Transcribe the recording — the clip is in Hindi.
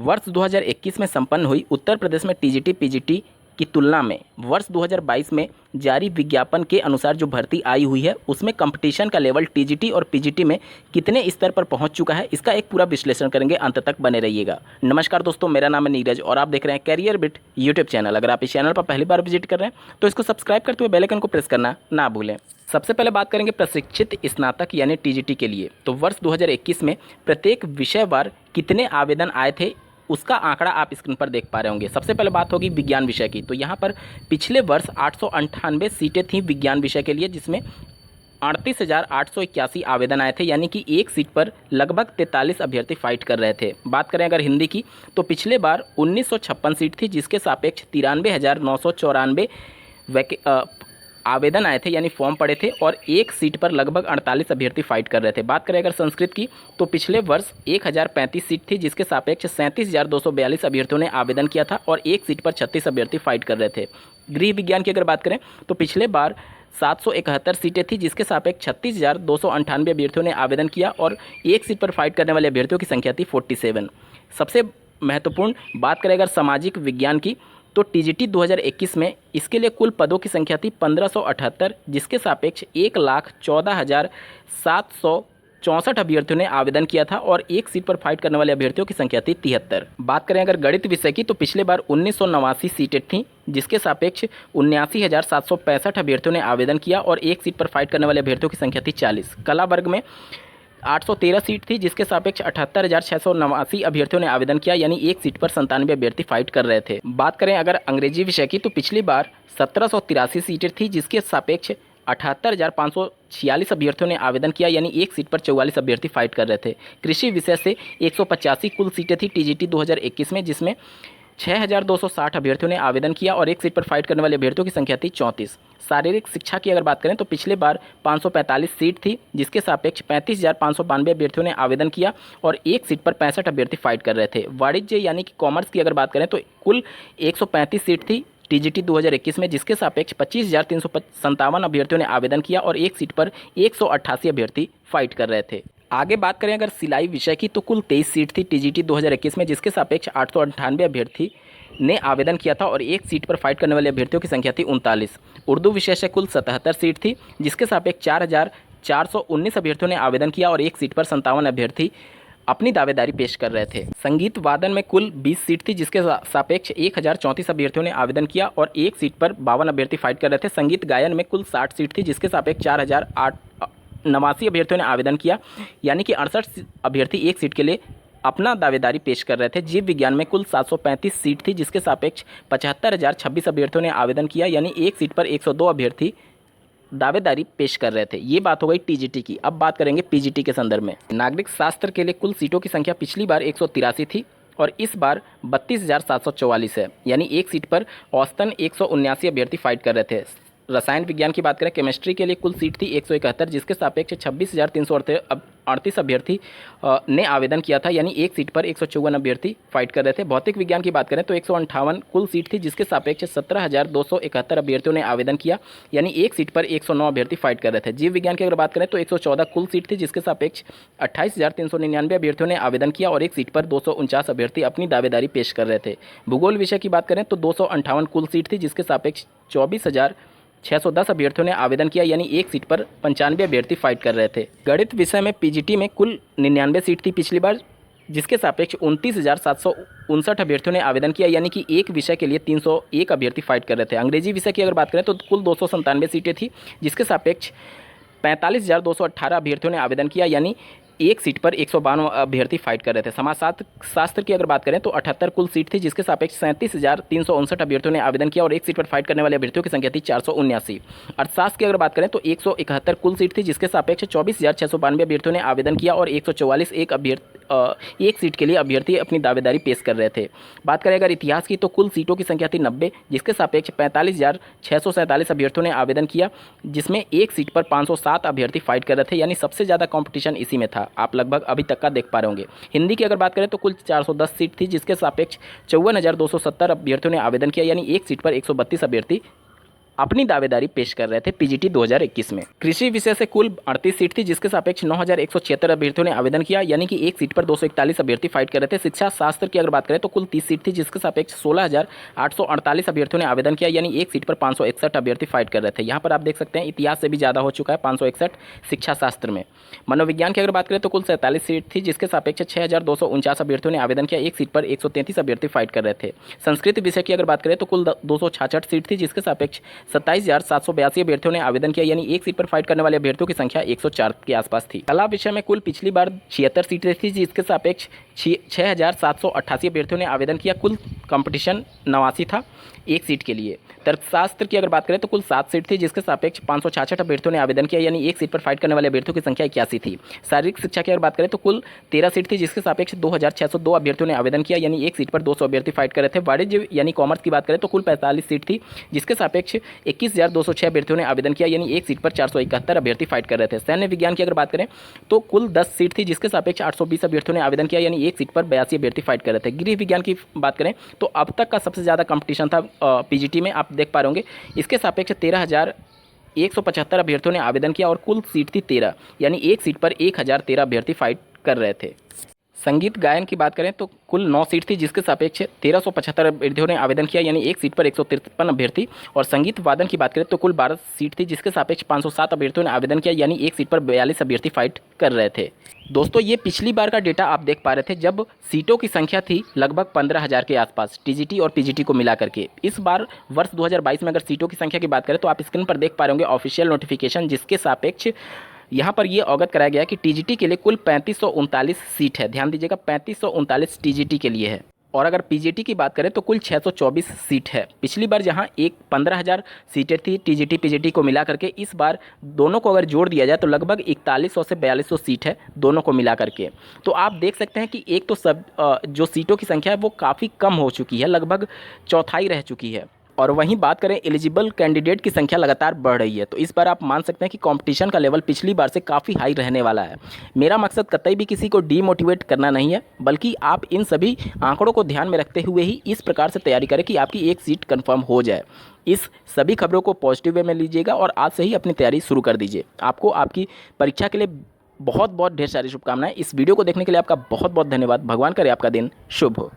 वर्ष 2021 में संपन्न हुई उत्तर प्रदेश में टीजीटी पीजीटी की तुलना में वर्ष 2022 में जारी विज्ञापन के अनुसार जो भर्ती आई हुई है उसमें कंपटीशन का लेवल टीजीटी और पीजीटी में कितने स्तर पर पहुंच चुका है, इसका एक पूरा विश्लेषण करेंगे। अंत तक बने रहिएगा। नमस्कार दोस्तों, मेरा नाम है नीरज और आप देख रहे हैं कैरियर बिट यूट्यूब चैनल। अगर आप इस चैनल पर पहली बार विजिट कर रहे हैं तो इसको सब्सक्राइब करते हुए बेल आइकन को प्रेस करना ना भूलें। सबसे पहले बात करेंगे प्रशिक्षित स्नातक यानी टीजीटी के लिए। तो वर्ष 2021 में प्रत्येक विषयवार कितने आवेदन आए थे उसका आंकड़ा आप स्क्रीन पर देख पा रहे होंगे। सबसे पहले बात होगी विज्ञान विषय की। तो यहाँ पर पिछले वर्ष 898 सीटें थीं विज्ञान विषय के लिए, जिसमें 38,881 आवेदन आए थे, यानी कि एक सीट पर लगभग 43 अभ्यर्थी फाइट कर रहे थे। बात करें अगर हिंदी की तो पिछले बार 1956 सीट थी, जिसके सापेक्ष 93,994 आवेदन आए थे यानी फॉर्म पड़े थे और एक सीट पर लगभग 48 अभ्यर्थी फाइट कर रहे थे। बात करें अगर संस्कृत की तो पिछले वर्ष 1035 सीट थी, जिसके सापेक्ष 37,242 अभ्यर्थियों ने आवेदन किया था और एक सीट पर 36 अभ्यर्थी फाइट कर रहे थे। गृह विज्ञान की अगर बात करें तो पिछले बार 771 सीटें थी, जिसके सापेक्ष 36,298 अभ्यर्थियों ने आवेदन किया और एक सीट पर फाइट करने वाले अभ्यर्थियों की संख्या थी 47। सबसे महत्वपूर्ण बात करें अगर सामाजिक विज्ञान की तो टीजीटी 2021 में इसके लिए कुल पदों की संख्या थी 1578, जिसके सापेक्ष 1,14,764 अभ्यर्थियों ने आवेदन किया था और एक सीट पर फाइट करने वाले अभ्यर्थियों की संख्या थी 73। बात करें अगर गणित विषय की तो पिछले बार 1989 सीटें थीं, जिसके सापेक्ष 79,765 अभ्यर्थियों ने आवेदन किया और एक सीट पर फाइट करने वाले अभ्यर्थियों की संख्या थी 40। कला वर्ग में 813 सीट थी, जिसके सापेक्ष 78,689 अभ्यर्थियों ने आवेदन किया, यानी एक सीट पर 97 अभ्यर्थी फाइट कर रहे थे। बात करें अगर अंग्रेजी विषय की तो पिछली बार 1783 सीटें थी, जिसके सापेक्ष 78,546 अभ्यर्थियों ने आवेदन किया, यानी एक सीट पर 44 अभ्यर्थी फाइट कर रहे थे। कृषि विषय से 185 कुल सीटें थी टीजीटी 2021 में, जिसमें 6,260 अभ्यर्थियों ने आवेदन किया और एक सीट पर फाइट करने वाले अभ्यर्थियों की संख्या थी 34। शारीरिक शिक्षा की अगर बात करें तो पिछले बार 545 सीट थी, जिसके सापेक्ष 35,592 अभ्यर्थियों ने आवेदन किया और एक सीट पर 65 अभ्यर्थी फाइट कर रहे थे। वाणिज्य यानी कि कॉमर्स की अगर बात करें तो कुल 135 सीट थी टीजीटी 2021 में, जिसके सापेक्ष 25,357 अभ्यर्थियों ने आवेदन किया और एक सीट पर 188 अभ्यर्थी फाइट कर रहे थे। आगे बात करें अगर सिलाई विषय की तो कुल 23 सीट थी टीजीटी 2021 में, जिसके सापेक्ष 898 अभ्यर्थी ने आवेदन किया था और एक सीट पर फाइट करने वाले अभ्यर्थियों की संख्या थी 39। उर्दू विषय से कुल 77 सीट थी, जिसके सापेक्ष 4,419 अभ्यर्थियों ने आवेदन किया और एक सीट पर 57 अभ्यर्थी अपनी दावेदारी पेश कर रहे थे। संगीत वादन में कुल 20 सीट थी, जिसके सापेक्ष 1,034 अभ्यर्थियों ने आवेदन किया और एक सीट पर 52 अभ्यर्थी फाइट कर रहे थे। संगीत गायन में कुल 60 सीट थी, जिसके सापेक्ष 4,089 अभ्यर्थियों ने आवेदन किया, यानी कि 68 अभ्यर्थी एक सीट के लिए अपना दावेदारी पेश कर रहे थे। जीव विज्ञान में कुल 735 सीट थी, जिसके सापेक्ष 75,026 अभ्यर्थियों ने आवेदन किया, यानी एक सीट पर 102 अभ्यर्थी दावेदारी पेश कर रहे थे। ये बात हो गई टीजीटी की। अब बात करेंगे पीजीटी के संदर्भ में। नागरिक शास्त्र के लिए कुल सीटों की संख्या पिछली बार 183 थी और इस बार 32,744 है, यानी एक सीट पर औसतन 179 अभ्यर्थी फाइट कर रहे थे। रसायन विज्ञान की बात करें, केमिस्ट्री के लिए कुल सीट थी 171, जिसके सापेक्ष 26,338 अभ्यर्थी ने आवेदन किया था, यानी एक सीट पर 154 अभ्यर्थी फाइट कर रहे थे। भौतिक विज्ञान की बात करें तो 158 कुल सीट थी, जिसके सापेक्ष 17,271 अभ्यर्थियों ने आवेदन किया, यानी एक सीट पर 109 अभ्यर्थी फाइट कर रहे थे। जीव विज्ञान की अगर बात करें तो 114 कुल सीट थी, जिसके सापेक्ष 28,399 अभ्यर्थियों ने आवेदन किया और एक सीट पर 249 अभ्यर्थी अपनी दावेदारी पेश कर रहे थे। भूगोल विषय की बात करें तो 258 कुल सीट थी, जिसके सापेक्ष 24,610 अभ्यर्थियों ने आवेदन किया, यानी एक सीट पर 95 अभ्यर्थी फाइट कर रहे थे। गणित विषय में पीजीटी में कुल 99 सीट थी पिछली बार, जिसके सापेक्ष 29,759 अभ्यर्थियों ने आवेदन किया, यानी कि एक विषय के लिए 301 अभ्यर्थी फाइट कर रहे थे। अंग्रेजी विषय की अगर बात करें तो कुल 297 सीटें थी, जिसके सापेक्ष 45,218 अभ्यर्थियों ने आवेदन किया, यानी एक सीट पर 152 अभ्यर्थी फाइट कर रहे थे। समाजशास्त्र की अगर बात करें तो 78 कुल सीट थी, जिसके सापेक्ष 37,359 अभ्यर्थियों ने आवेदन किया और एक सीट पर फाइट करने वाले अभ्यर्थियों की संख्या थी 479। अर्थशास्त्र की अगर बात करें तो 171 कुल सीट थी, जिसके सापेक्ष 24,692 अभ्यर्थियों ने आवेदन किया और 144 एक सीट के लिए अभ्यर्थी अपनी दावेदारी पेश कर रहे थे। बात करें अगर इतिहास की तो कुल सीटों की संख्या थी 90, जिसके सापेक्ष 45,647 अभ्यर्थियों ने आवेदन किया, जिसमें एक सीट पर 507 अभ्यर्थी फाइट कर रहे थे, यानी सबसे ज़्यादा कंपटीशन इसी में था। आप लगभग अभी तक का देख पा रहे होंगे। हिंदी की अगर बात करें तो कुल 410 सीट थी, जिसके सापेक्ष 54,270 अभ्यर्थियों ने आवेदन किया, यानी एक सीट पर 132 अभ्यर्थी अपनी दावेदारी पेश कर रहे थे पीजीटी 2021 में। कृषि विषय से कुल 38 सीट थी, जिसके सापेक्ष 9176 अभ्यर्थियों ने आवेदन किया, यानी कि एक सीट पर 241 अभ्यर्थी फाइट कर रहे थे। शिक्षा शास्त्र की अगर बात करें तो कुल 30 सीट थी, जिसके सापेक्ष 16,848 अभ्यर्थियों ने आवेदन किया, यानी एक सीट पर 561 अभ्यर्थी फाइट कर रहे थे। यहाँ पर आप देख सकते हैं इतिहास से भी ज़्यादा हो चुका है, 561 शिक्षा शास्त्र में। मनोविज्ञान की अगर बात करें तो कुल 47 सीट थी, जिसके सापेक्ष 6,249 अभ्यर्थियों ने आवेदन किया, एक सीट पर 133 अभ्यर्थी फाइट कर रहे थे। संस्कृत विषय की अगर बात करें तो कुल 266 सीट थी, जिसके सापेक्ष 27,782 अभ्यर्थियों ने आवेदन किया, यानी एक सीट पर फाइट करने वाले अभ्यर्थियों की संख्या 104 के आसपास थी। कला विषय में कुल पिछली बार 76 सीटें थी, जिसके सापेक्ष 6,788 अभ्यर्थियों ने आवेदन किया, कुल कंपटीशन 89 था एक सीट के लिए। तर्कशास्त्र की अगर बात करें तो कुल 7 सीट थी, जिसके सापेक्ष 566 अभ्यर्थियों ने आवेदन किया, यानी एक सीट पर फाइट करने वाले अभ्यर्थियों की संख्या 81 थी। शारीरिक शिक्षा की अगर बात करें तो कुल 13 सीट थी, जिसके सापेक्ष 2,602 अभ्यर्थियों ने आवेदन किया, यानी एक सीट पर 200 अभ्यर्थी फाइट कर रहे थे। वाणिज्य यानी कॉमर्स की बात करें तो कुल 45 सीट थी, जिसके सापेक्ष 21,206 अभ्यर्थियों ने आवेदन किया, यानी एक सीट पर 471 अभ्यर्थी फाइट कर रहे थे। सैन्य विज्ञान की अगर बात करें तो कुल 10 सीट थी, जिसके सापेक्ष 820 अभ्यर्थियों ने आवेदन किया, यानी एक सीट पर 82 अभ्यर्थी फाइट कर रहे थे। गृह विज्ञान की बात करें तो अब तक का सबसे ज़्यादा कंपटीशन था पीजीटी में, आप देख पा रहे होंगे। इसके सापेक्ष 13,175 अभ्यर्थियों ने आवेदन किया और कुल सीट थी 13, यानी एक सीट पर 1,013 अभ्यर्थी फाइट कर रहे थे। संगीत गायन की बात करें तो कुल 9 सीट थी, जिसके सापेक्ष 1,375 अभ्यर्थियों ने आवेदन किया, यानी एक सीट पर 153 अभ्यर्थी। और संगीत वादन की बात करें तो कुल 12 सीट थी, जिसके सापेक्ष 507 अभ्यर्थियों ने आवेदन किया, यानी एक सीट पर 42 अभ्यर्थी फाइट कर रहे थे। दोस्तों ये पिछली बार का डेटा आप देख पा रहे थे, जब सीटों की संख्या थी लगभग 15,000 के आसपास टीजीटी और पीजीटी को मिला करके। इस बार वर्ष 2022 में अगर सीटों की संख्या की बात करें तो आप स्क्रीन पर देख पा रहे होंगे ऑफिशियल नोटिफिकेशन, जिसके सापेक्ष यहाँ पर ये अवगत कराया गया कि टीजीटी के लिए कुल 3539 सीट है। ध्यान दीजिएगा, 3539 टीजीटी के लिए है। और अगर पीजीटी की बात करें तो कुल 624 सीट है। पिछली बार जहां 15,000 सीटें थी टीजीटी पीजीटी को मिला करके, इस बार दोनों को अगर जोड़ दिया जाए तो लगभग 4100 से 4200 सीट है दोनों को मिला करके। तो आप देख सकते हैं कि एक तो सब जो सीटों की संख्या है वो काफ़ी कम हो चुकी है, लगभग चौथाई रह चुकी है। और वहीं बात करें एलिजिबल कैंडिडेट की संख्या लगातार बढ़ रही है, तो इस बार आप मान सकते हैं कि कंपटीशन का लेवल पिछली बार से काफ़ी हाई रहने वाला है। मेरा मकसद कतई भी किसी को डीमोटिवेट करना नहीं है, बल्कि आप इन सभी आंकड़ों को ध्यान में रखते हुए ही इस प्रकार से तैयारी करें कि आपकी एक सीट कंफर्म हो जाए। इस सभी खबरों को पॉजिटिव वे में लीजिएगा और आज से ही अपनी तैयारी शुरू कर दीजिए। आपको आपकी परीक्षा के लिए बहुत बहुत ढेर सारी शुभकामनाएं। इस वीडियो को देखने के लिए आपका बहुत बहुत धन्यवाद। भगवान करे आपका दिन शुभ हो।